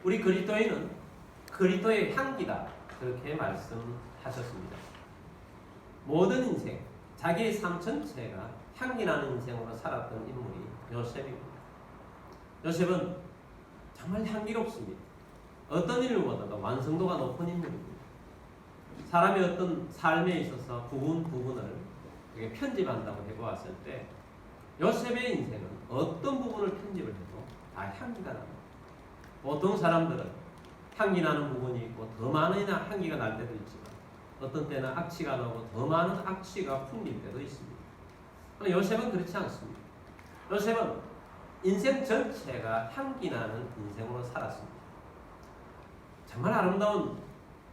우리 그리스도인은 그리스도의 향기다. 그렇게 말씀하셨습니다. 모든 인생, 자기의 삶 전체가 향기나는 인생으로 살았던 인물이 요셉입니다. 요셉은 정말 향기롭습니다. 어떤 인물보다도 완성도가 높은 인물입니다. 사람의 어떤 삶에 있어서 부분을 편집한다고 해보았을 때 요셉의 인생은 어떤 부분을 편집을 해도 다 향기가 납니다. 보통 사람들은 향기 나는 부분이 있고 더 많은 향기가 날 때도 있지만 어떤 때는 악취가 나고 더 많은 악취가 풍길 때도 있습니다. 그러나 요셉은 그렇지 않습니다. 요셉은 인생 전체가 향기 나는 인생으로 살았습니다. 정말 아름다운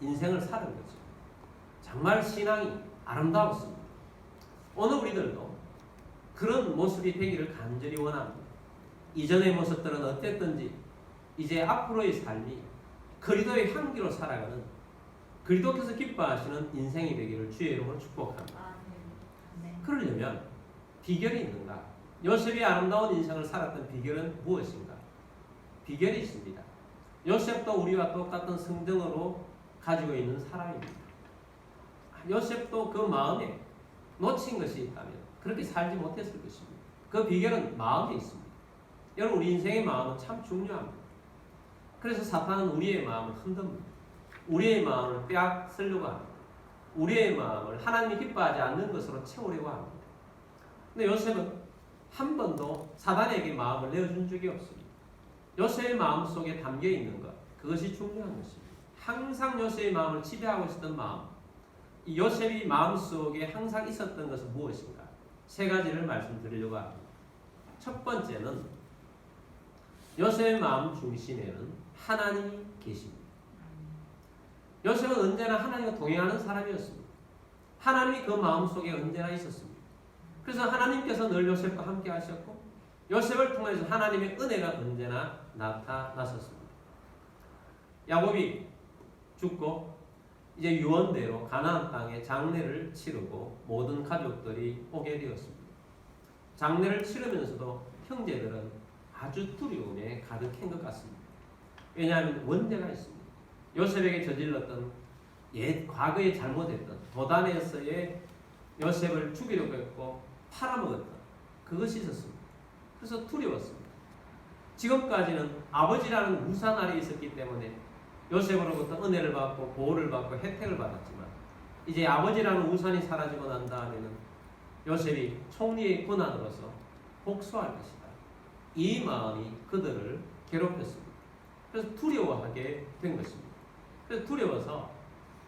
인생을 사는 거죠. 정말 신앙이 아름다웠습니다. 오늘 우리들도 그런 모습이 되기를 간절히 원합니다. 이전의 모습들은 어땠든지 이제 앞으로의 삶이 그리스도의 향기로 살아가는 그리스도께서 기뻐하시는 인생이 되기를 주의 이름으로 축복합니다. 그러려면 비결이 있는가? 요셉이 아름다운 인생을 살았던 비결은 무엇인가? 비결이 있습니다. 요셉도 우리와 똑같은 성정으로 가지고 있는 사람입니다. 요셉도 그 마음에 놓친 것이 있다면 그렇게 살지 못했을 것입니다. 그 비결은 마음에 있습니다. 여러분, 우리 인생의 마음은 참 중요합니다. 그래서 사탄은 우리의 마음을 흔듭니다. 우리의 마음을 빼앗으려고 합니다. 우리의 마음을 하나님이 기뻐하지 않는 것으로 채우려고 합니다. 근데 요셉은 한 번도 사단에게 마음을 내어준 적이 없습니다. 요셉의 마음 속에 담겨 있는 것, 그것이 중요한 것입니다. 항상 요셉의 마음을 지배하고 있었던 마음, 이 요셉이 마음 속에 항상 있었던 것은 무엇인가? 세 가지를 말씀드리려고 합니다. 첫 번째는 요셉의 마음 중심에는 하나님이 계십니다. 요셉은 언제나 하나님과 동행하는 사람이었습니다. 하나님이 그 마음 속에 언제나 있었습니다. 그래서 하나님께서 늘 요셉과 함께 하셨고 요셉을 통해서 하나님의 은혜가 언제나 나타났었습니다. 야곱이 죽고 이제 유언대로 가나안 땅에 장례를 치르고 모든 가족들이 오게 되었습니다. 장례를 치르면서도 형제들은 아주 두려움에 가득한 것 같습니다. 왜냐하면 원죄가 있습니다. 요셉에게 저질렀던 과거에 잘못했던 도단에서의 요셉을 죽이려고 했고 팔아먹었던 그것이 있었습니다. 그래서 두려웠습니다. 지금까지는 아버지라는 우상 아래에 있었기 때문에 요셉으로부터 은혜를 받고 보호를 받고 혜택을 받았지만 이제 아버지라는 우상이 사라지고 난 다음에는 요셉이 총리의 권한으로서 복수할 것이다. 이 마음이 그들을 괴롭혔습니다. 그래서 두려워하게 된 것입니다. 그래서 두려워서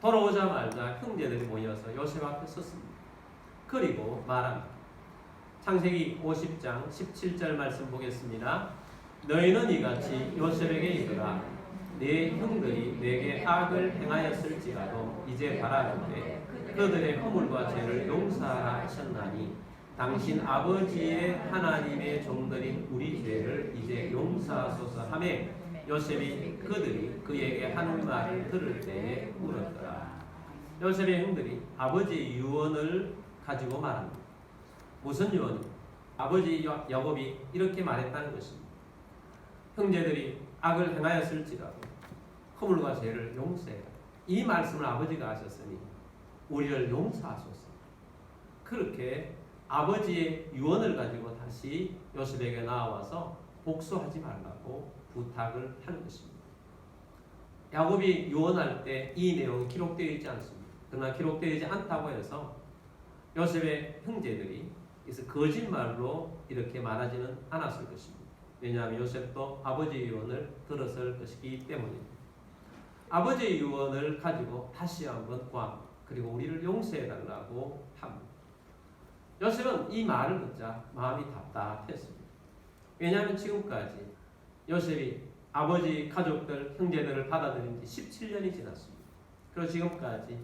돌아오자마자 형제들이 모여서 요셉 앞에 섰습니다. 그리고 말합니다. 창세기 50장 17절 말씀 보겠습니다. 너희는 이같이 요셉에게 이르라. 네 형들이 내게 악을 행하였을지라도 이제 바라는데 그들의 허물과 죄를 용서하라 하셨나니 당신 아버지의 하나님의 종들인 우리 죄를 이제 용서하소서 하매 요셉이 그들이 그에게 하는 말을 들을 때에 울었더라. 요셉의 형들이 아버지의 유언을 가지고 말합니다. 무슨 유언입니까? 아버지 야곱이 이렇게 말했다는 것입니다. 형제들이 악을 행하였을지라도 허물과 죄를 용서해라. 이 말씀을 아버지가 하셨으니 우리를 용서하소서. 그렇게 아버지의 유언을 가지고 다시 요셉에게 나와서 복수하지 말라고 부탁을 하는 것입니다. 야곱이 유언할 때 이 내용이 기록되어 있지 않습니다. 그러나 기록되어 있지 않다고 해서 요셉의 형제들이 그래서 거짓말로 이렇게 말하지는 않았을 것입니다. 왜냐하면 요셉도 아버지의 유언을 들었을 것이기 때문입니다. 아버지의 유언을 가지고 다시 한번 구합니다. 그리고 우리를 용서해달라고 합니다. 요셉은 이 말을 듣자 마음이 답답했습니다. 왜냐하면 지금까지 요셉이 아버지 가족들, 형제들을 받아들인 지 17년이 지났습니다. 그리고 지금까지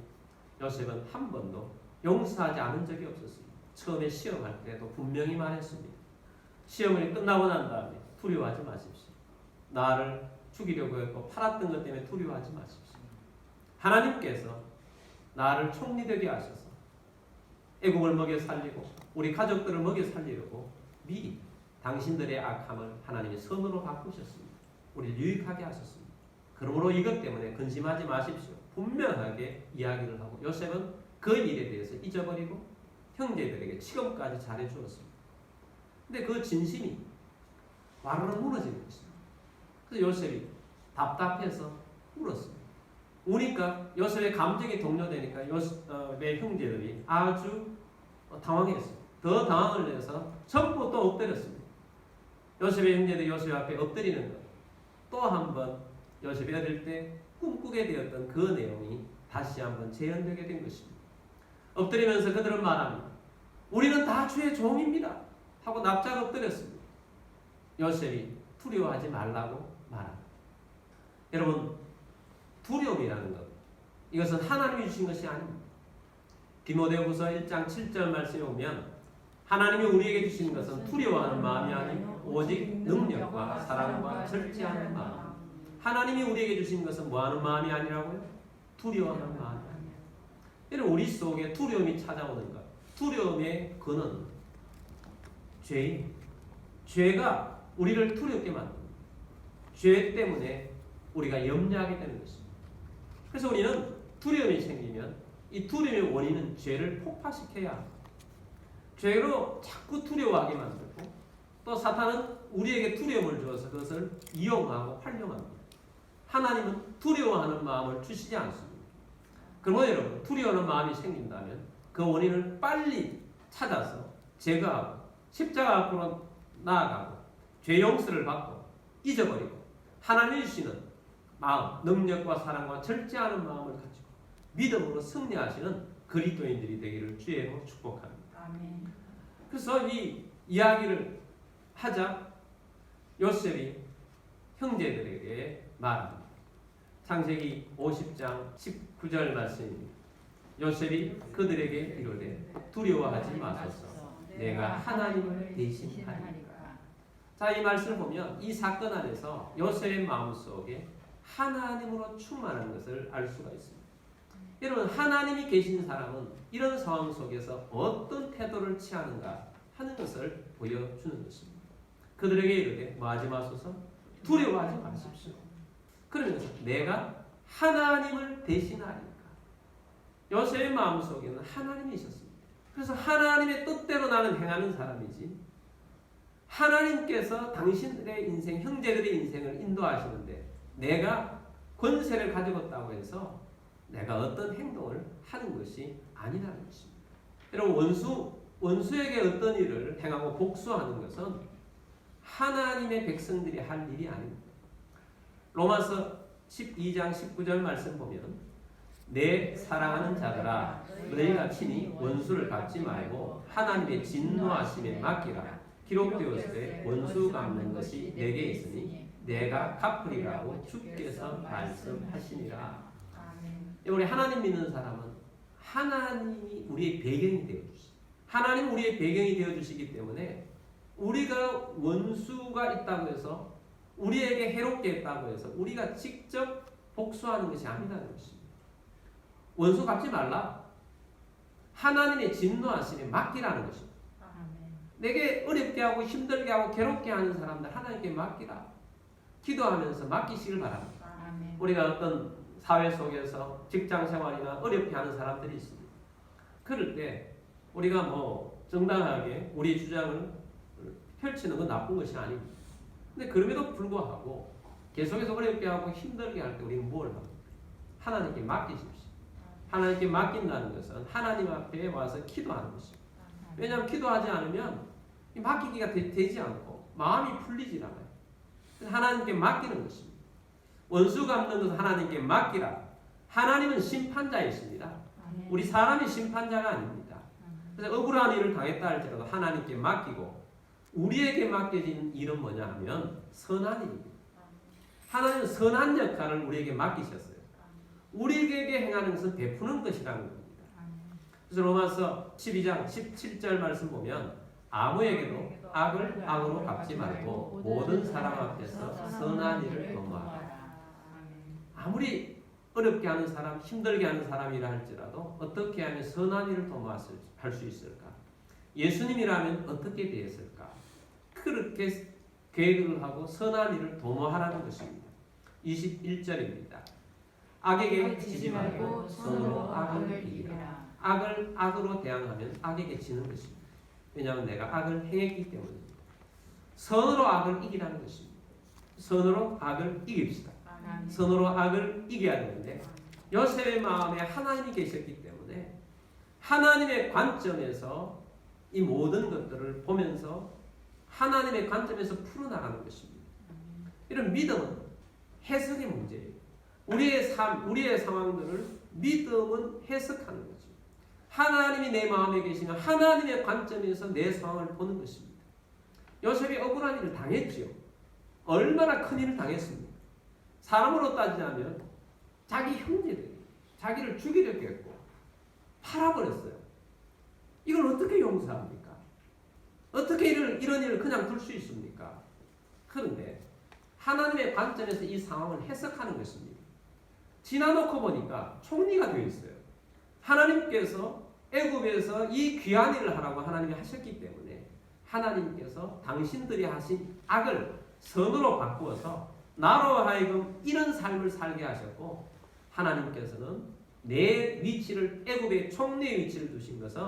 요셉은 한 번도 용서하지 않은 적이 없었습니다. 처음에 시험할 때도 분명히 말했습니다. 시험이 끝나고 난 다음에 두려워하지 마십시오. 나를 죽이려고 했고 팔았던 것 때문에 두려워하지 마십시오. 하나님께서 나를 총리되게 하셔서 애국을 먹여 살리고 우리 가족들을 먹여 살리려고 미리 당신들의 악함을 하나님의 선으로 바꾸셨습니다. 우리를 유익하게 하셨습니다. 그러므로 이것 때문에 근심하지 마십시오. 분명하게 이야기를 하고 요셉은 그 일에 대해서 잊어버리고 형제들에게 치검까지 잘해 주었습니다. 근데 그 진심이 와르르 무너지는 것입니다. 그래서 요셉이 답답해서 울었습니다. 우니까 요셉의 감정이 동요되니까 요셉의 형제들이 아주 당황했어요. 더 당황을 해서 전부 또 엎드렸습니다. 요셉의 형제들이 요셉 앞에 엎드리는 것. 또 한 번 요셉이 어릴 때 꿈꾸게 되었던 그 내용이 다시 한번 재현되게 된 것입니다. 엎드리면서 그들은 말합니다. 우리는 다 주의 종입니다. 하고 납작 엎드렸습니다. 요셉이 두려워하지 말라고 말합니다. 여러분, 두려움이라는 것, 이것은 하나님이 주신 것이 아닙니다. 디모데후서 1장 7절 말씀에 보면 하나님이 우리에게 주신 것은 두려워하는 마음이 아니고 오직 능력과 사랑과 절제하는 마음. 하나님이 우리에게 주신 것은 뭐하는 마음이 아니라고요? 두려워하는 마음이 아니에요. 여러분, 우리 속에 두려움이 찾아오는 것, 두려움의 근원, 죄가 우리를 두렵게 만듭니다. 죄 때문에 우리가 염려하게 되는 것입니다. 그래서 우리는 두려움이 생기면 이 두려움의 원인은 죄를 폭파시켜야 합니다. 죄로 자꾸 두려워하게 만들고 또 사탄은 우리에게 두려움을 주어서 그것을 이용하고 활용합니다. 하나님은 두려워하는 마음을 주시지 않습니다. 그러면 여러분, 두려워하는 마음이 생긴다면 그 원인을 빨리 찾아서 제거하고 십자가 앞으로 나아가고 죄 용서를 받고 잊어버리고 하나님이 주시는 마음, 능력과 사랑과 절제하는 마음을 가지고 믿음으로 승리하시는 그리스도인들이 되기를 주의로 축복합니다. 아멘. 그래서 이 이야기를 하자 요셉이 형제들에게 말합니다. 창세기 50장 19절 말씀입니다. 요셉이 그들에게 이르되 두려워하지 마소서 내가 하나님을 대신하리까. 자, 이 말씀을 보면 이 사건 안에서 요셉의 마음속에 하나님으로 충만한 것을 알 수가 있습니다. 여러분, 하나님이 계신 사람은 이런 상황 속에서 어떤 태도를 취하는가 하는 것을 보여주는 것입니다. 그들에게 이르되 뭐하지 마소서 두려워하지 마십시오. 그러면서 내가 하나님을 대신하리까. 요셉의 마음속에는 하나님이 있었습니다. 그래서 하나님의 뜻대로 나는 행하는 사람이지 하나님께서 당신들의 인생, 형제들의 인생을 인도하시는데 내가 권세를 가지고 있다고 해서 내가 어떤 행동을 하는 것이 아니라는 것입니다. 여러분, 원수에게 어떤 일을 행하고 복수하는 것은 하나님의 백성들이 할 일이 아닙니다. 로마서 12장 19절 말씀 보면 내 사랑하는 자들아 너희가 친히 원수를 갚지 말고 하나님의 진노하심에 맡기라. 기록되었으되 원수 갚는 것이 내게 있으니 내가 갚으리라고 주께서 말씀하시니라. 우리 하나님 믿는 사람은 하나님이 우리의 배경이 되어주시고 하나님 우리의 배경이 되어주시기 때문에 우리가 원수가 있다고 해서 우리에게 해롭게 했다고 해서 우리가 직접 복수하는 것이 아니라는 것입니다. 원수 갚지 말라. 하나님의 진노하심에 맡기라는 것입니다. 내게 어렵게 하고 힘들게 하고 괴롭게 하는 사람들 하나님께 맡기라. 기도하면서 맡기시길 바랍니다. 우리가 어떤 사회 속에서 직장 생활이나 어렵게 하는 사람들이 있습니다. 그럴 때 우리가 정당하게 우리 주장을 펼치는 건 나쁜 것이 아닙니다. 근데 그럼에도 불구하고 계속해서 어렵게 하고 힘들게 할 때 우리는 뭘 합니까? 하나님께 맡기십시오. 하나님께 맡긴다는 것은 하나님 앞에 와서 기도하는 것입니다. 왜냐하면 기도하지 않으면 맡기기가 되지 않고 마음이 풀리지 않아요. 하나님께 맡기는 것입니다. 원수 갚는 것은 하나님께 맡기라. 하나님은 심판자이십니다. 우리 사람이 심판자가 아닙니다. 그래서 억울한 일을 당했다 할지라도 하나님께 맡기고 우리에게 맡겨진 일은 뭐냐 하면 선한 일입니다. 하나님은 선한 역할을 우리에게 맡기셨어요. 우리에게 행하는 것은 베푸는 것이라는 겁니다. 그래서 로마서 12장 17절 말씀 보면 아무에게도 악을 악으로 갚지 말고 모든 사람 앞에서 선한 일을 도모하라. 아무리 어렵게 하는 사람, 힘들게 하는 사람이라 할지라도 어떻게 하면 선한 일을 도모할 수 있을까? 예수님이라면 어떻게 되었을까? 그렇게 계획을 하고 선한 일을 도모하라는 것입니다. 21절입니다. 악에게 지지 말고 선으로 악을 이기라. 악을 악으로 대항하면 악에게 지는 것입니다. 왜냐하면 내가 악을 행했기 때문입니다. 선으로 악을 이기라는 것입니다. 선으로 악을 이깁시다. 선으로 악을 이겨야 되는데 요셉의 마음에 하나님이 계셨기 때문에 하나님의 관점에서 이 모든 것들을 보면서 하나님의 관점에서 풀어나가는 것입니다. 이런 믿음은 해석의 문제예요. 우리의 삶, 우리의 상황들을 믿음은 해석하는 거죠. 하나님이 내 마음에 계시면 하나님의 관점에서 내 상황을 보는 것입니다. 요셉이 억울한 일을 당했지요. 얼마나 큰 일을 당했습니까? 사람으로 따지자면 자기 형제들이 자기를 죽이려고 했고 팔아버렸어요. 이걸 어떻게 용서합니까? 어떻게 이런 일을 그냥 둘 수 있습니까? 그런데 하나님의 관점에서 이 상황을 해석하는 것입니다. 지나놓고 보니까 총리가 되어 있어요. 하나님께서 애굽에서 이 귀한 일을 하라고 하나님이 하셨기 때문에 하나님께서 당신들이 하신 악을 선으로 바꾸어서 나로 하여금 이런 삶을 살게 하셨고 하나님께서는 내 위치를 애굽의 총리의 위치를 두신 것은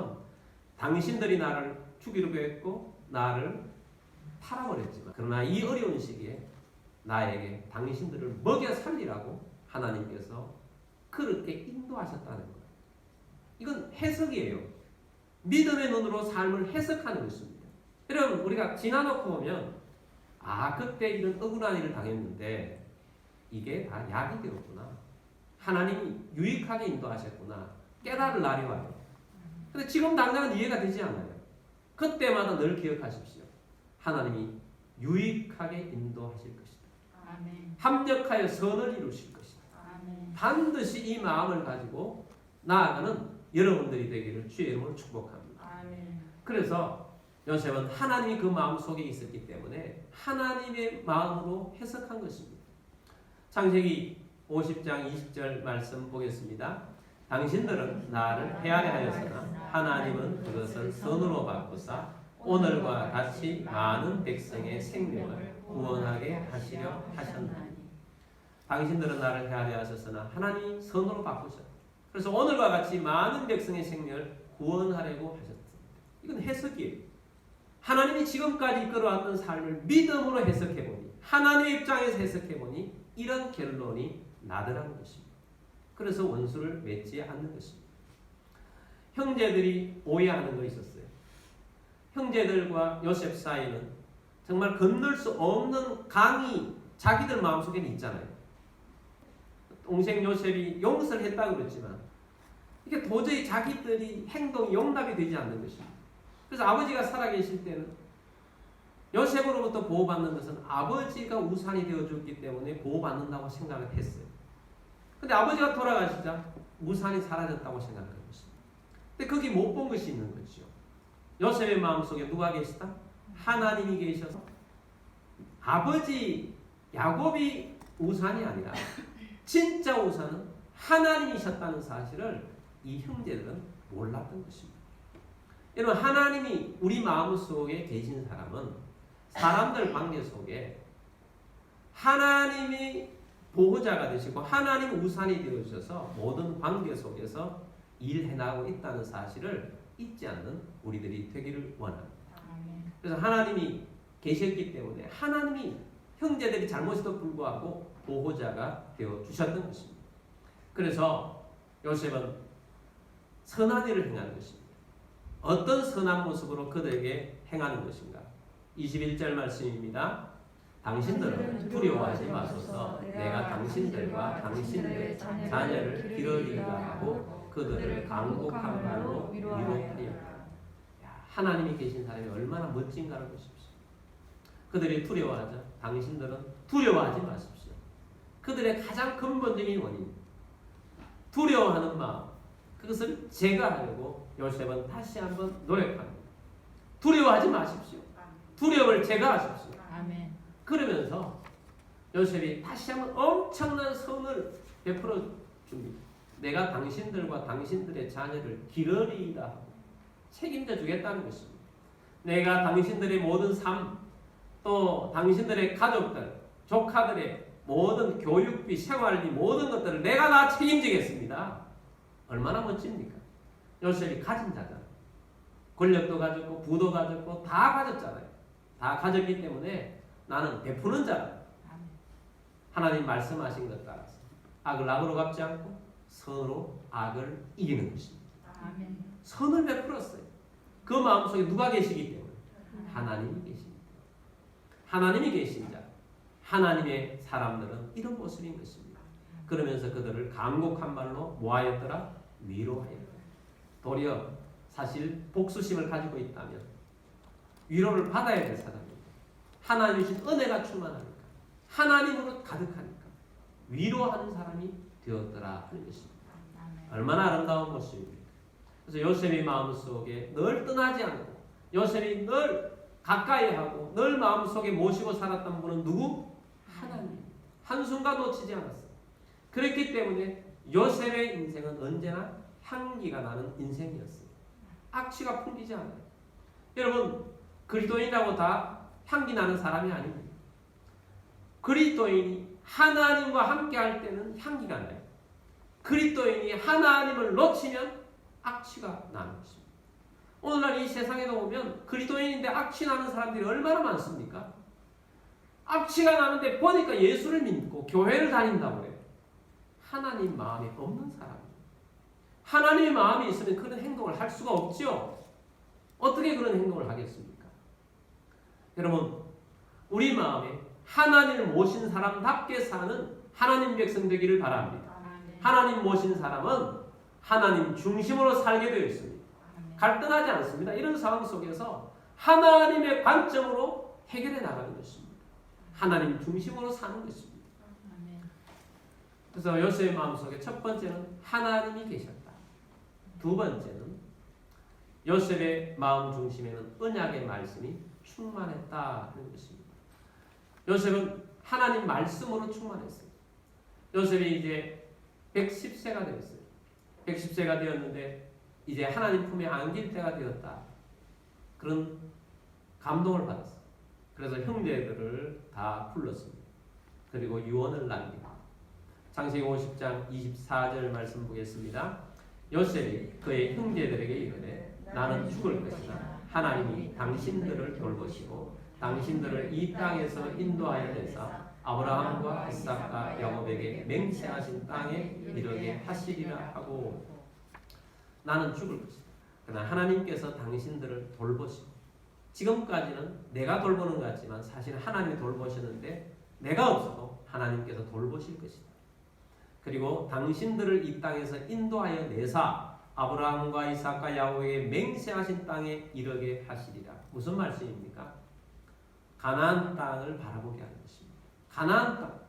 당신들이 나를 죽이려고 했고 나를 팔아버렸지만 그러나 이 어려운 시기에 나에게 당신들을 먹여 살리라고 하나님께서 그렇게 인도하셨다는 거예요. 이건 해석이에요. 믿음의 눈으로 삶을 해석하는 것입니다. 여러분 우리가 지나놓고 보면 그때 이런 억울한 일을 당했는데 이게 다 약이 되었구나. 하나님이 유익하게 인도하셨구나. 깨달을 날이 와요. 근데 지금 당장은 이해가 되지 않아요. 그때마다 늘 기억하십시오. 하나님이 유익하게 인도하실 것이다. 아멘. 합력하여 선을 이루실 것이다. 아멘. 반드시 이 마음을 가지고 나아가는 여러분들이 되기를 주의 이름으로 축복합니다. 아멘. 그래서 요셉은 하나님이 그 마음 속에 있었기 때문에 하나님의 마음으로 해석한 것입니다. 창세기 50장 20절 말씀 보겠습니다. 당신들은 나를 헤아려 하였으나 하나님은 그것을 선으로 바꾸사 오늘과 같이 많은 백성의 생명을 구원하게 하시려 하셨나니. 당신들은 나를 헤아려 하셨으나 하나님이 선으로 바꾸셨다. 그래서 오늘과 같이 많은 백성의 생명을 구원하려고 하셨습니다. 이건 해석이에요. 하나님이 지금까지 이끌어왔던 삶을 믿음으로 해석해보니 하나님의 입장에서 해석해보니 이런 결론이 나더라는 것입니다. 그래서 원수를 맺지 않는 것입니다. 형제들이 오해하는 거 있었어요. 형제들과 요셉 사이는 정말 건널 수 없는 강이 자기들 마음속에는 있잖아요. 동생 요셉이 용서를 했다고 그랬지만 이게 도저히 자기들이 행동이 용납이 되지 않는 것입니다. 그래서 아버지가 살아계실 때는 요셉으로부터 보호받는 것은 아버지가 우산이 되어줬기 때문에 보호받는다고 생각을 했어요. 근데 아버지가 돌아가시자 우산이 사라졌다고 생각한 것입니다. 근데 거기 못 본 것이 있는 거죠. 요셉의 마음속에 누가 계시다? 하나님이 계셔서 아버지 야곱이 우산이 아니라 진짜 우산은 하나님이셨다는 사실을 이 형제들은 몰랐던 것입니다. 여러분 하나님이 우리 마음속에 계신 사람은 사람들 관계 속에 하나님이 보호자가 되시고 하나님 우산이 되어주셔서 모든 관계 속에서 일해나가고 있다는 사실을 잊지 않는 우리들이 되기를 원합니다. 그래서 하나님이 계셨기 때문에 하나님이 형제들이 잘못에도 불구하고 보호자가 되어주셨던 것입니다. 그래서 요셉은 선한 일을 행하는 것입니다. 어떤 선한 모습으로 그들에게 행하는 것인가? 21절 말씀입니다. 당신들은 두려워하지 마소서. 내가 당신들과 당신들의 자녀를 기르리라 하고 그들을 강곡한 말로 위로하리라. 하나님이 계신 사람이 얼마나 멋진가를 보십시오. 그들이 두려워하자. 당신들은 두려워하지 마십시오. 그들의 가장 근본적인 원인, 두려워하는 마음, 그것을 제거하려고 요셉은 다시 한번 노력합니다. 두려워하지 마십시오. 두려움을 제거하십시오. 아멘. 그러면서 요셉이 다시 한번 엄청난 선을 베풀어 줍니다. 내가 당신들과 당신들의 자녀를 기르리라 하고 책임져 주겠다는 것입니다. 내가 당신들의 모든 삶, 또 당신들의 가족들, 조카들의 모든 교육비, 생활비 모든 것들을 내가 다 책임지겠습니다. 얼마나 멋집니까? 요셉이 가진 자잖아요. 권력도 가졌고 부도 가졌고 다 가졌잖아요. 다 가졌기 때문에 나는 베푸는 자다. 하나님 말씀하신 것 따라서 악을 악으로 갚지 않고 선으로 악을 이기는 것입니다. 선을 베풀었어요. 그 마음속에 누가 계시기 때문에? 하나님이 계십니다. 하나님이 계신 자, 하나님의 사람들은 이런 모습인 것입니다. 그러면서 그들을 간곡한 말로 뭐하였더라? 위로하였더라. 도리어 사실 복수심을 가지고 있다면 위로를 받아야 될 사람입니다. 하나님이 주신 은혜가 충만하니까 하나님으로 가득하니까 위로하는 사람이 되었더라 하는 것입니다. 얼마나 아름다운 모습입니까? 그래서 요셉의 마음속에 늘 떠나지 않고 요셉이 늘 가까이 하고 늘 마음속에 모시고 살았던 분은 누구? 하나님. 한순간 놓치지 않았어요. 그렇기 때문에 요셉의 인생은 언제나 향기가 나는 인생이었어요. 악취가 풍기지 않아요. 여러분 그리스도인이라고 다 향기 나는 사람이 아닙니다. 그리스도인이 하나님과 함께 할 때는 향기가 나요. 그리스도인이 하나님을 놓치면 악취가 나는 것입니다. 오늘날 이 세상에도 보면 그리스도인인데 악취 나는 사람들이 얼마나 많습니까? 악취가 나는데 보니까 예수를 믿고 교회를 다닌다고 해요. 하나님 마음이 없는 사람입니다. 하나님의 마음이 있으면 그런 행동을 할 수가 없죠. 어떻게 그런 행동을 하겠습니까? 여러분 우리 마음에 하나님을 모신 사람답게 사는 하나님 백성 되기를 바랍니다. 하나님 모신 사람은 하나님 중심으로 살게 되어 있습니다. 갈등하지 않습니다. 이런 상황 속에서 하나님의 관점으로 해결해 나가는 것입니다. 하나님 중심으로 사는 것입니다. 그래서 요셉의 마음속에 첫 번째는 하나님이 계셨다. 두 번째는 요셉의 마음 중심에는 언약의 말씀이 충만했다 하는 것입니다. 요셉은 하나님 말씀으로 충만했어요. 요셉이 이제 110세가 되었어요. 110세가 되었는데 이제 하나님 품에 안길 때가 되었다. 그런 감동을 받았어요. 그래서 형제들을 다 불렀습니다. 그리고 유언을 남깁니다. 창세기 50장 24절 말씀 보겠습니다. 요셉이 그의 형제들에게 이르되 나는 죽을 것이나 하나님이 당신들을 돌보시고 당신들을 이 땅에서 인도하여 내사 아브라함과 이삭과 야곱에게 맹세하신 땅에 이르게 하시리라 하고 나는 죽을 것이다. 그러나 하나님께서 당신들을 돌보시고 지금까지는 내가 돌보는 것 같지만 사실 하나님이 돌보셨는데 내가 없어도 하나님께서 돌보실 것이다. 그리고 당신들을 이 땅에서 인도하여 내사 아브라함과 이삭과 야곱에게 맹세하신 땅에 이르게 하시리라. 무슨 말씀입니까? 가나안 땅을 바라보게 하는 것입니다. 가나안 땅.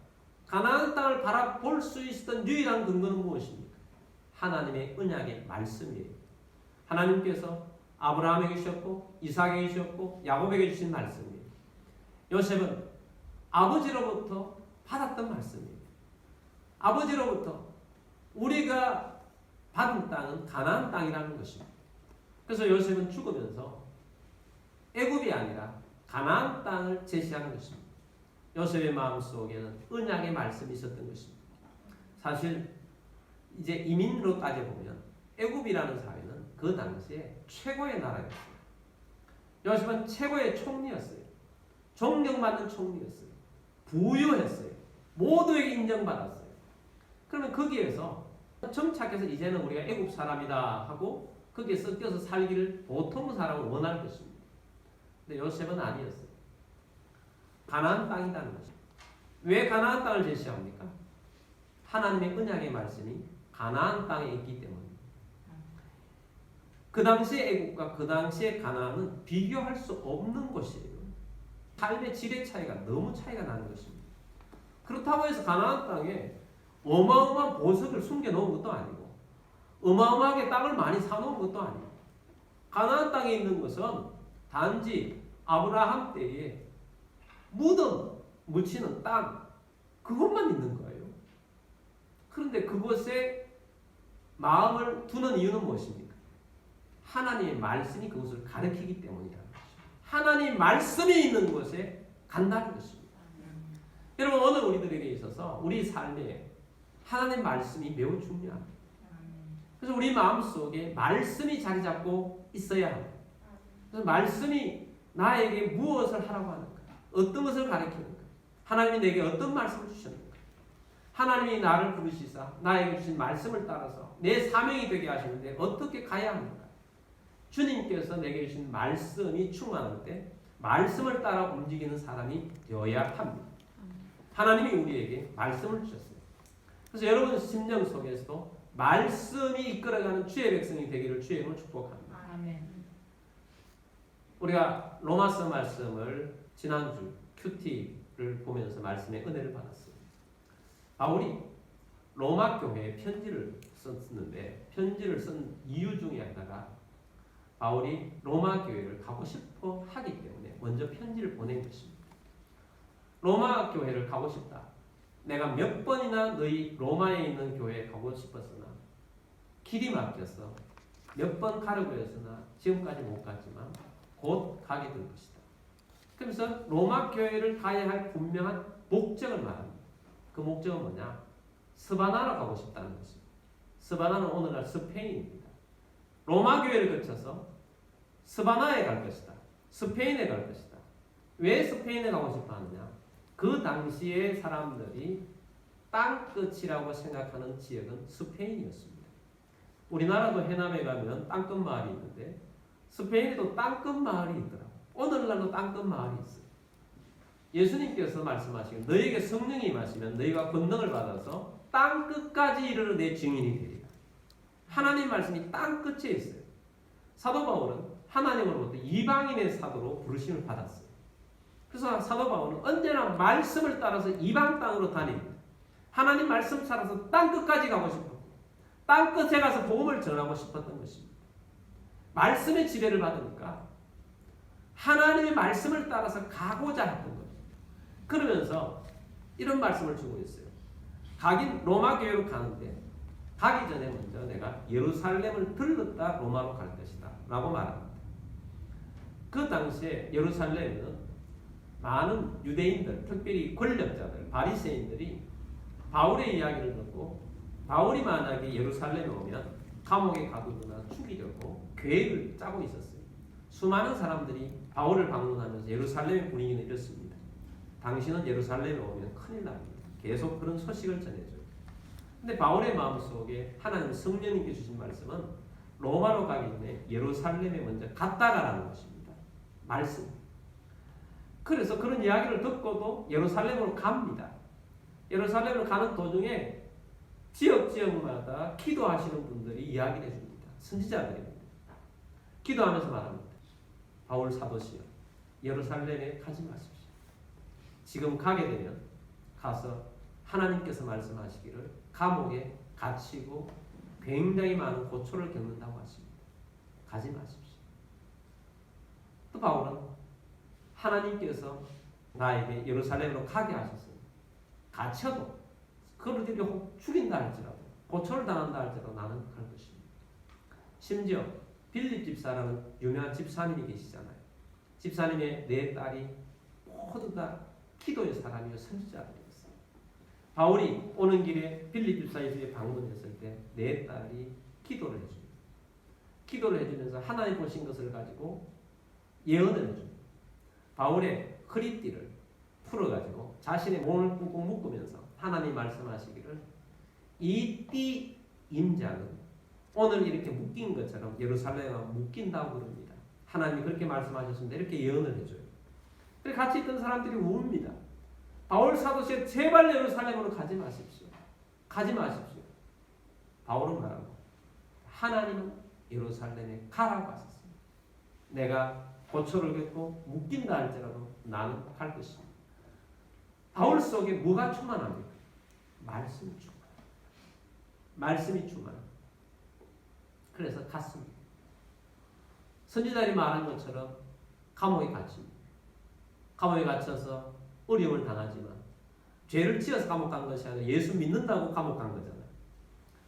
가나안 땅을 바라볼 수 있었던 유일한 근거는 무엇입니까? 하나님의 언약의 말씀이에요. 하나님께서 아브라함에게 주셨고 이삭에게 주셨고 야곱에게 주신 말씀이에요. 요셉은 아버지로부터 받았던 말씀이에요. 아버지로부터 우리가 받은 땅은 가나안 땅이라는 것입니다. 그래서 요셉은 죽으면서 애굽이 아니라 가나안 땅을 제시하는 것입니다. 요셉의 마음속에는 언약의 말씀이 있었던 것입니다. 사실 이제 이민으로 따져보면 애굽이라는 사회는 그 당시에 최고의 나라였어요. 요셉은 최고의 총리였어요. 존경받는 총리였어요. 부유했어요. 모두에게 인정받았어요. 그러면 거기에서 정착해서 이제는 우리가 애굽 사람이다 하고 거기에 섞여서 살기를 보통 사람은 원할 것입니다. 근데 요셉은 아니었어요. 가나안 땅이라는 것입니다. 왜 가나안 땅을 제시합니까? 하나님의 언약의 말씀이 가나안 땅에 있기 때문입니다. 그 당시의 애굽과 그 당시의 가나안은 비교할 수 없는 곳이에요. 삶의 질의 차이가 너무 차이가 나는 것입니다. 그렇다고 해서 가나안 땅에 어마어마한 보석을 숨겨놓은 것도 아니고 어마어마하게 땅을 많이 사놓은 것도 아니고 가나안 땅에 있는 것은 단지 아브라함 때에 무덤 묻히는 땅 그것만 있는 거예요. 그런데 그곳에 마음을 두는 이유는 무엇입니까? 하나님의 말씀이 그것을 가리키기 때문이라는 것입니다. 하나님의 말씀이 있는 곳에 간다는 것입니다. 여러분 오늘 우리들에게 있어서 우리 삶에 하나님의 말씀이 매우 중요합니다. 그래서 우리 마음속에 말씀이 자리 잡고 있어야 합니다. 그래서 말씀이 나에게 무엇을 하라고 하는가? 어떤 것을 가르치는가? 하나님이 내게 어떤 말씀을 주셨는가? 하나님이 나를 부르시사 나에게 주신 말씀을 따라서 내 사명이 되게 하시는데 어떻게 가야 합니까? 주님께서 내게 주신 말씀이 충만할 때 말씀을 따라 움직이는 사람이 되어야 합니다. 하나님이 우리에게 말씀을 주셨어요. 그래서 여러분 심령 속에서도 말씀이 이끌어가는 주의 백성이 되기를 주의 이름으로 축복합니다. 아멘. 우리가 로마서 말씀을 지난주 큐티를 보면서 말씀의 은혜를 받았어요. 바울이 로마 교회에 편지를 썼는데 편지를 쓴 이유 중에 하나가 바울이 로마 교회를 가고 싶어 하기 때문에 먼저 편지를 보낸 것입니다. 로마 교회를 가고 싶다. 내가 몇 번이나 너희 로마에 있는 교회에 가고 싶었으나 길이 막혀서 몇 번 가려고 했으나 지금까지 못 갔지만 곧 가게 될 것이다. 그러면서 로마 교회를 가야 할 분명한 목적을 말합니다. 그 목적은 뭐냐? 스바나로 가고 싶다는 것입니다. 스바나는 오늘날 스페인입니다. 로마 교회를 거쳐서 스바나에 갈 것이다. 스페인에 갈 것이다. 왜 스페인에 가고 싶어 하느냐? 그 당시에 사람들이 땅끝이라고 생각하는 지역은 스페인이었습니다. 우리나라도 해남에 가면 땅끝 마을이 있는데 스페인에도 땅끝 마을이 있더라고요. 오늘날도 땅끝 마을이 있어요. 예수님께서 말씀하시기를 너희에게 성령이 임하시면 너희가 권능을 받아서 땅끝까지 이르러 내 증인이 되리라. 하나님 말씀이 땅끝에 있어요. 사도 바울은 하나님으로부터 이방인의 사도로 부르심을 받았어요. 그래서 사도 바울은 언제나 말씀을 따라서 이방 땅으로 다닙니다. 하나님 말씀 따라서 땅끝까지 가고 싶었고 땅끝에 가서 복음을 전하고 싶었던 것입니다. 말씀의 지배를 받으니까 하나님의 말씀을 따라서 가고자 했던 거예요. 그러면서 이런 말씀을 주고 있어요. 가긴 로마 교회로 가는데 가기 전에 먼저 내가 예루살렘을 들렀다 로마로 갈 것이다 라고 말합니다. 그 당시에 예루살렘에는 많은 유대인들, 특별히 권력자들, 바리새인들이 바울의 이야기를 듣고 바울이 만약에 예루살렘에 오면 감옥에 가두거나 죽이려고 계획을 짜고 있었어요. 수많은 사람들이 바울을 방문하면서 예루살렘의 분위기는 이렇습니다. 당신은 예루살렘에 오면 큰일 납니다. 계속 그런 소식을 전해줘요. 근데 바울의 마음속에 하나님 성령님께 주신 말씀은 로마로 가기 전에 예루살렘에 먼저 갔다 가라는 것입니다. 말씀. 그래서 그런 이야기를 듣고도 예루살렘으로 갑니다. 예루살렘으로 가는 도중에 지역마다 기도하시는 분들이 이야기를 해줍니다. 선지자들입니다. 기도하면서 말합니다. 바울 사도시여 예루살렘에 가지 마십시오. 지금 가게 되면 가서 하나님께서 말씀하시기를 감옥에 갇히고 굉장히 많은 고초를 겪는다고 하십니다. 가지 마십시오. 또 바울은 하나님께서 나에게 예루살렘으로 가게 하셨어요. 갇혀도 그들이 혹 죽인다 할지라도 고초를 당한다 할지라도 나는 갈 것입니다. 심지어 빌립 집사라는 유명한 집사님이 계시잖아요. 집사님의 네 딸이 모두 다 기도의 사람이요 선지자들이었어요. 바울이 오는 길에 빌립 집사의 집에 방문했을 때 네 딸이 기도를 해줍니다. 기도를 해주면서 하나님 보신 것을 가지고 예언을 해줍니다. 바울의 허리띠를 풀어가지고 자신의 몸을 꾹꾹 묶으면서 하나님 말씀하시기를 이 띠 임자는 오늘 이렇게 묶인 것처럼 예루살렘에 묶인다고 그럽니다. 하나님이 그렇게 말씀하셨습니다. 이렇게 예언을 해줘요. 그래서 같이 있던 사람들이 웁니다. 바울 사도시에 제발 예루살렘으로 가지 마십시오. 가지 마십시오. 바울은 말하고 하나님은 예루살렘에 가라고 하셨습니다. 내가 고초를 겪고 묶인다 할지라도 나는 갈 것입니다. 바울 속에 뭐가 충만합니까? 말씀이 충만. 말씀이 충만. 그래서 갔습니다. 선지자들이 말한 것처럼 감옥에 갇힙니다. 감옥에 갇혀서 어려움을 당하지만 죄를 지어서 감옥 간 것이 아니라 예수 믿는다고 감옥 간 거잖아요.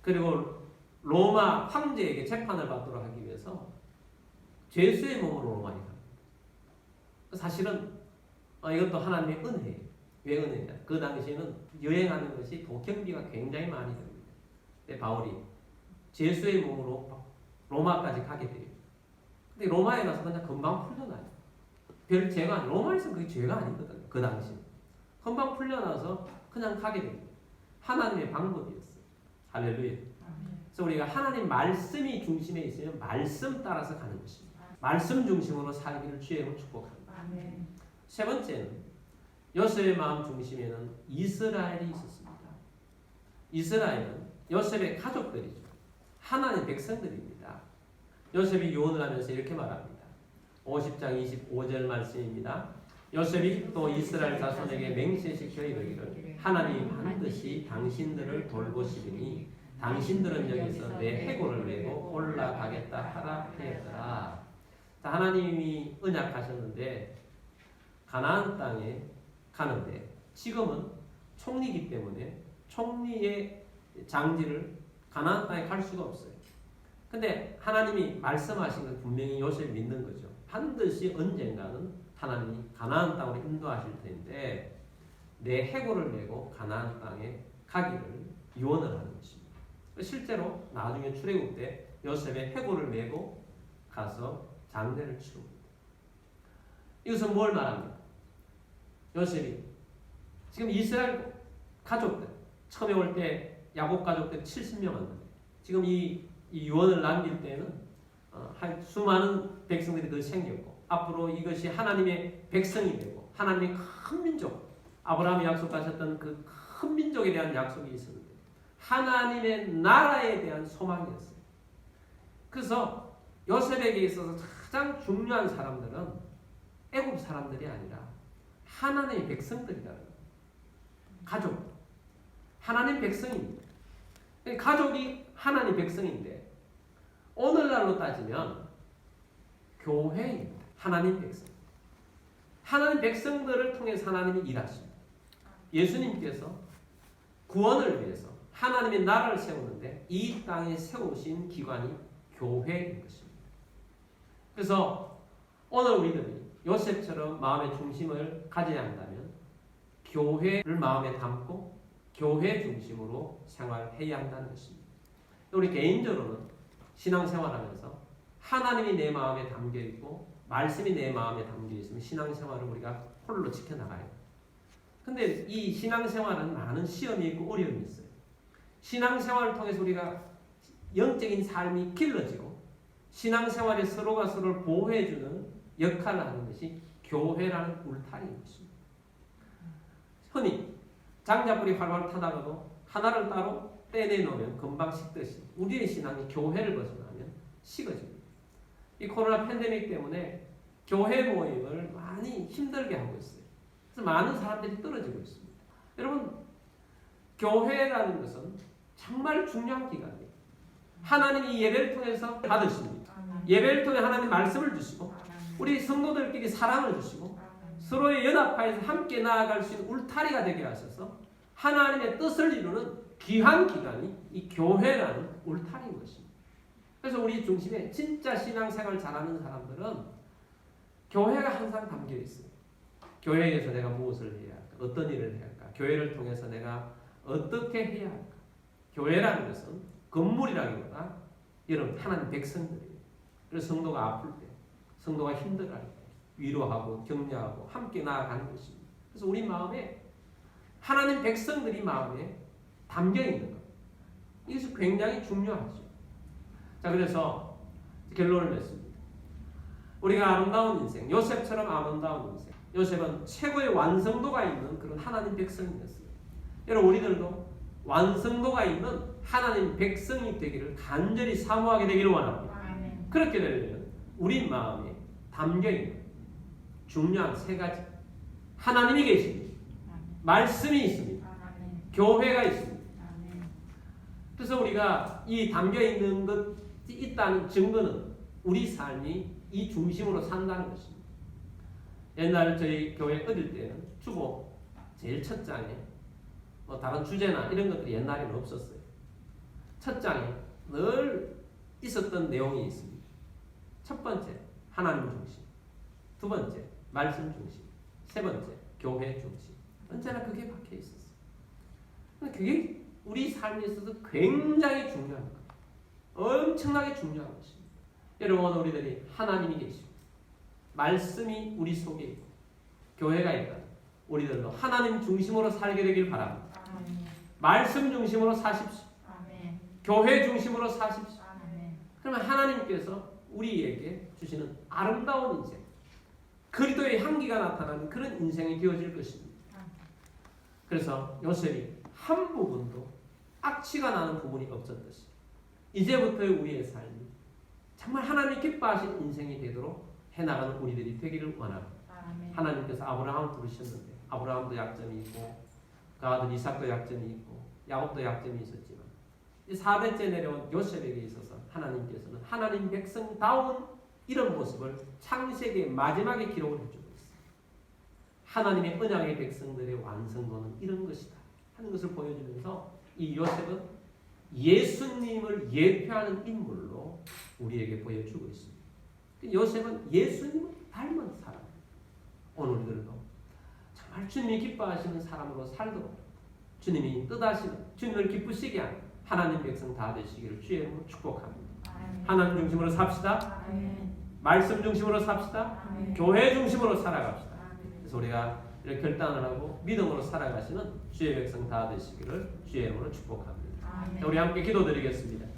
그리고 로마 황제에게 재판을 받도록 하기 위해서 죄수의 몸으로 로마에 갑니다. 사실은 이것도 하나님의 은혜예요. 왜 은혜냐? 그 당시에는 여행하는 것이 도경비가 굉장히 많이 듭니다. 근데 바울이 제수의 몸으로 로마까지 가게 돼요. 근데 로마에 가서 그냥 금방 풀려나요. 별 죄가 로마에서는 그게 죄가 아니거든요. 그 당시 금방 풀려나서 그냥 가게 됩니다. 하나님의 방법이었어요. 할렐루야. 그래서 우리가 하나님 말씀이 중심에 있으면 말씀 따라서 가는 것입니다. 말씀 중심으로 살기를 주의 이름으로 축복합니다. 세 번째는 요셉의 마음 중심에는 이스라엘이 있었습니다. 이스라엘은 요셉의 가족들이죠. 하나님의 백성들입니다. 요셉이 유언을 하면서 이렇게 말합니다. 50장 25절 말씀입니다. 요셉이 또 이스라엘 자손에게 맹세시켜 이르기를 하나님이 반드시 당신들을 돌보시리니 당신들은 여기서 내 해골을 메고 올라가겠다 하라 하였더라. 하나님이 언약하셨는데 가나안 땅에 가는데 지금은 총리이기 때문에 총리의 장지를 가나안 땅에 갈 수가 없어요. 근데 하나님이 말씀하신 걸 분명히 요셉이 믿는 거죠. 반드시 언젠가는 하나님이 가나안 땅으로 인도하실 텐데 내 해골을 메고 가나안 땅에 가기를 유언을 하는 것입니다. 실제로 나중에 출애굽 때 요셉의 해골을 메고 가서 장례를 치릅니다. 이것은 뭘 말합니까? 요셉이 지금 이스라엘 가족들 처음에 올 때 야곱 가족들 70명 왔는데 지금 이 유언을 남길 때는 수많은 백성들이 더 생겼고 앞으로 이것이 하나님의 백성이 되고 하나님의 큰 민족 아브라함이 약속하셨던 그 큰 민족에 대한 약속이 있었는데 하나님의 나라에 대한 소망이었어요. 그래서 요셉에게 있어서 가장 중요한 사람들은 애굽 사람들이 아니라 하나님의 백성들이라는 거예요. 가족 하나님 백성입니다. 가족이 하나님 백성인데 오늘날로 따지면 교회입니다. 하나님 백성. 하나님 백성들을 통해서 하나님이 일하십니다. 예수님께서 구원을 위해서 하나님의 나라를 세우는데 이 땅에 세우신 기관이 교회인 것입니다. 그래서 오늘 우리들이 요셉처럼 마음의 중심을 가져야 한다면 교회를 마음에 담고 교회 중심으로 생활해야 한다는 것입니다. 우리 개인적으로는 신앙생활하면서 하나님이 내 마음에 담겨있고 말씀이 내 마음에 담겨있으면 신앙생활을 우리가 홀로 지켜나가요. 근데 이 신앙생활은 많은 시험이 있고 어려움이 있어요. 신앙생활을 통해서 우리가 영적인 삶이 길러지고 신앙생활에 서로가 서로를 보호해주는 역할을 하는 것이 교회라는 울타리인 것입니다. 흔히 장작불이 활활 타다가도 하나를 따로 떼내놓으면 금방 식듯이 우리의 신앙이 교회를 벗어나면 식어집니다. 이 코로나 팬데믹 때문에 교회 모임을 많이 힘들게 하고 있어요. 그래서 많은 사람들이 떨어지고 있습니다. 여러분, 교회라는 것은 정말 중요한 기관이에요. 하나님이 예배를 통해서 받으십니다. 예배를 통해 하나님 말씀을 주시고 우리 성도들끼리 사랑을 주시고 서로의 연합하여서 함께 나아갈 수 있는 울타리가 되게 하셔서 하나님의 뜻을 이루는 귀한 기관이 이 교회라는 울타리인 것입니다. 그래서 우리 중심에 진짜 신앙생활 잘하는 사람들은 교회가 항상 담겨 있어요. 교회에서 내가 무엇을 해야 할까? 어떤 일을 해야 할까? 교회를 통해서 내가 어떻게 해야 할까? 교회라는 것은 건물이라기보다 여러분 하나님 백성들이에요. 그래서 성도가 아플 때, 성도가 힘들어할 때 위로하고 격려하고 함께 나아가는 것입니다. 그래서 우리 마음에 하나님 백성들이 마음에 담겨 있는 것. 이것이 굉장히 중요하죠. 자, 그래서 결론을 맺습니다. 우리가 아름다운 인생, 요셉처럼 아름다운 인생. 요셉은 최고의 완성도가 있는 그런 하나님 백성이었어요. 여러분, 우리들도 완성도가 있는 하나님 백성이 되기를 간절히 사모하게 되기를 원합니다. 그렇게 되려면 우리 마음에 담겨 있는 중요한 세 가지. 하나님이 계십니다. 말씀이 있습니다. 교회가 있습니다. 그래서 우리가 이 담겨 있는 것이 있다는 증거는 우리 삶이 이 중심으로 산다는 것입니다. 옛날 저희 교회 어릴 때는 주보 제일 첫 장에 뭐 다른 주제나 이런 것들이 옛날에는 없었어요. 첫 장에 늘 있었던 내용이 있습니다. 첫 번째, 하나님 중심. 두 번째, 말씀 중심. 세 번째, 교회 중심. 언제나 그게 박혀 있었어요. 그게 우리 삶에 있어서 굉장히 중요한 거예요. 엄청나게 중요한 것입니다. 여러분, 우리들이 하나님이 계시고 말씀이 우리 속에 있고 교회가 있다. 우리들도 하나님 중심으로 살게 되길 바랍니다. 아멘. 말씀 중심으로 사십시오. 아멘. 교회 중심으로 사십시오. 아멘. 그러면 하나님께서 우리에게 주시는 아름다운 인생, 그리스도의 향기가 나타나는 그런 인생이 되어질 것입니다. 그래서 요셉이 한 부분도 악취가 나는 부분이 없었듯이 이제부터의 우리의 삶이 정말 하나님이 기뻐하신 인생이 되도록 해나가는 우리들이 되기를 원합니다. 아멘. 하나님께서 아브라함을 부르셨는데 아브라함도 약점이 있고 그 아들 이삭도 약점이 있고 야곱도 약점이 있었지만 이 4대째 내려온 요셉에게 있어서 하나님께서는 하나님 백성다운 이런 모습을 창세기의 마지막에 기록을 해주고 있습니다. 하나님의 언약의 백성들의 완성도는 이런 것이다 하는 것을 보여주면서 이 요셉은 예수님을 예표하는 인물로 우리에게 보여주고 있습니다. 요셉은 예수님을 닮은 사람. 오늘 우리들도 정말 주님이 기뻐하시는 사람으로 살도록 주님이 뜻하시는 주님을 기쁘시게 하는 하나님 백성 다 되시기를 주의 이름으로 축복합니다. 아멘. 하나님 중심으로 삽시다. 아멘. 말씀 중심으로 삽시다. 아멘. 교회 중심으로 살아갑시다. 아멘. 그래서 우리가 이렇게 결단을 하고 믿음으로 살아가시는 주의 백성 다 되시기를 주의 이름으로 축복합니다. 아멘. 우리 함께 기도드리겠습니다.